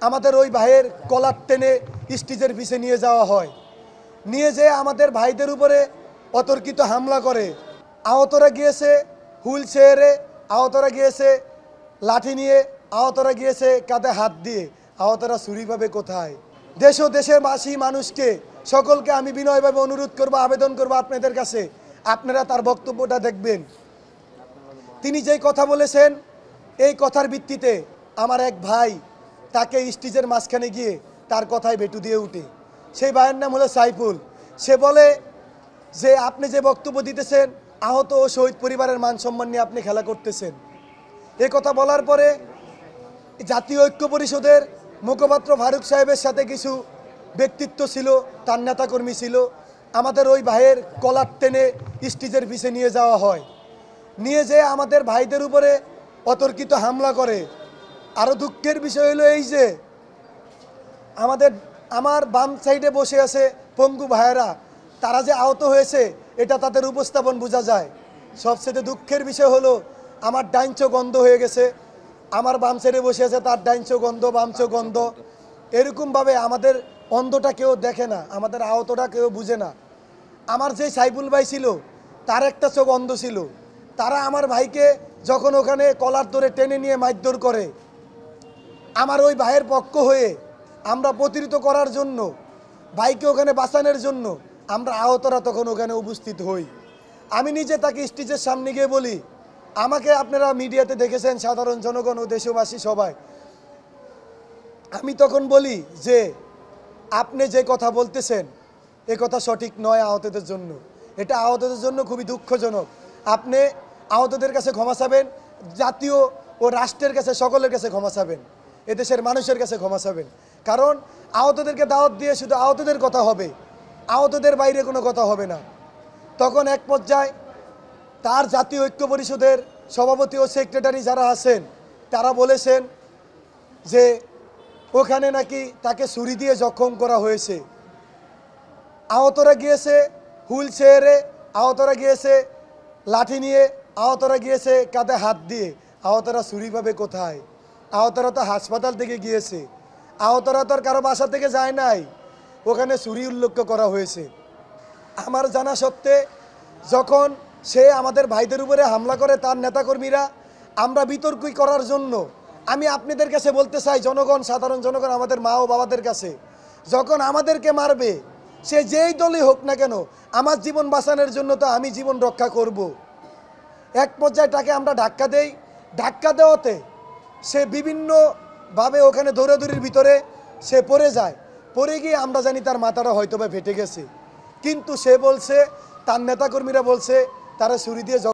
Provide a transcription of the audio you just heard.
আমাদের ওই ভাইয়ের কলার টেনে স্টেজের পিছে নিয়ে যাওয়া হয়। নিয়ে যেয়ে আমাদের ভাইদের উপরে অতর্কিত হামলা করে। আহতরা গিয়েছে হুইল চেয়ারে, আহতরা গিয়েছে লাঠি নিয়ে, আহতরা গিয়েছে কাঁধে হাত দিয়ে। আহতরা ছুরি পাবে কোথায়? দেশ ও দেশের বাসী মানুষকে সকলকে আমি বিনয়ভাবে অনুরোধ করব, আবেদন করব আপনাদের কাছে, আপনারা তার বক্তব্যটা দেখবেন। তিনি যেই কথা বলেছেন এই কথার ভিত্তিতে আমার এক ভাই তাকে স্টেজের মাঝখানে গিয়ে তার কথায় বেটু দিয়ে উঠে। সেই ভাইয়ের নাম হলো সাইফুল। সে বলে যে আপনি যে বক্তব্য দিতেছেন আহত ও শহীদ পরিবারের মান সম্মান নিয়ে আপনি খেলা করতেছেন। এই কথা বলার পরে জাতীয় ঐক্য পরিষদের মুখপাত্র ফারুক সাহেবের সাথে কিছু ব্যক্তিত্ব ছিল, তার নেতাকর্মী ছিল। আমাদের ওই ভাইয়ের কলার টেনে স্টেজের পিছে নিয়ে যাওয়া হয়। নিয়ে যেয়ে আমাদের ভাইদের উপরে অতর্কিত হামলা করে। আরও দুঃখের বিষয় হলো এই যে আমার বাম সাইডে বসে আছে পঙ্গু ভাইয়েরা, তারা যে আহত হয়েছে এটা তাদের উপস্থাপন বোঝা যায়। সবচেয়ে দুঃখের বিষয় হলো আমার ডাইন চোখ অন্ধ হয়ে গেছে। আমার বাম সাইডে বসে আছে, তার ডাইন চোখ অন্ধ, বাম চোখ অন্ধ। এরকমভাবে আমাদের অন্ধটা কেউ দেখে না, আমাদের আহতটা কেউ বুঝে না। আমার যে সাইফুল ভাই ছিল তার একটা চোখ অন্ধ ছিল। তারা আমার ভাইকে যখন ওখানে কলার ধরে টেনে নিয়ে মারধর করে, আমার ওই ভাইয়ের পক্ষ হয়ে আমরা প্রতিরোধ করার জন্য, ভাইকে ওখানে বাঁচানোর জন্য আমরা আহতরা তখন ওখানে উপস্থিত হই। আমি নিজে তাকে স্টেজের সামনে গিয়ে বলি, আমাকে আপনারা মিডিয়াতে দেখেছেন, সাধারণ জনগণ ও দেশবাসী সবাই। আমি তখন বলি যে আপনি যে কথা বলতেছেন এ কথা সঠিক নয় আহতদের জন্য, এটা আহতদের জন্য খুবই দুঃখজনক। আপনি আহতদের কাছে ক্ষমা চাবেন, জাতীয় ও রাষ্ট্রের কাছে, সকলের কাছে ক্ষমা চাবেন, এদেশের মানুষের কাছে ক্ষমা চাবেন। কারণ আহতদেরকে দাওয়াত দিয়ে শুধু আহতদের কথা হবে, আহতদের বাইরে কোনো কথা হবে না। তখন এক পর্যায়ে তার জাতীয় ঐক্য পরিষদের সভাপতি ও সেক্রেটারি যারা আছেন তারা বলেছেন যে ওখানে নাকি তাকে ছুরি দিয়ে জখম করা হয়েছে। আহতরা গিয়েছে হুইল চেয়ারে, আহতরা গিয়েছে লাঠি নিয়ে, আহতরা গিয়েছে কাঁধে হাত দিয়ে। আহতরা ছুরি পাবে কোথায়? আহতরা তো হাসপাতাল থেকে গিয়েছে, আহতরা তো আর কারো বাসা থেকে যায় নাই, ওখানে ছুরি উল্লেখ করা হয়েছে। আমার জানা সত্ত্বে যখন সে আমাদের ভাইদের উপরে হামলা করে তার নেতাকর্মীরা, আমরা বিতর্ক করার জন্য আমি আপনাদের কাছে বলতে চাই, জনগণ, সাধারণ জনগণ, আমাদের মা ও বাবাদের কাছে, যখন আমাদেরকে মারবে সে যেই দলই হোক না কেন, আমার জীবন বাঁচানোর জন্য তো আমি জীবন রক্ষা করব। এক পর্যায়ে তাকে আমরা ধাক্কা দেই, ধাক্কা দেওয়াতে সে বিভিন্নভাবে ওখানে দৌড়াদৌড়ির ভিতরে সে পড়ে যায়। পড়ে গিয়ে আমরা জানি তার মাথাটা হয়তো বা ফেটে গেছে, কিন্তু সে বলছে, তার নেতাকর্মীরা বলছে তারা ছুরি দিয়ে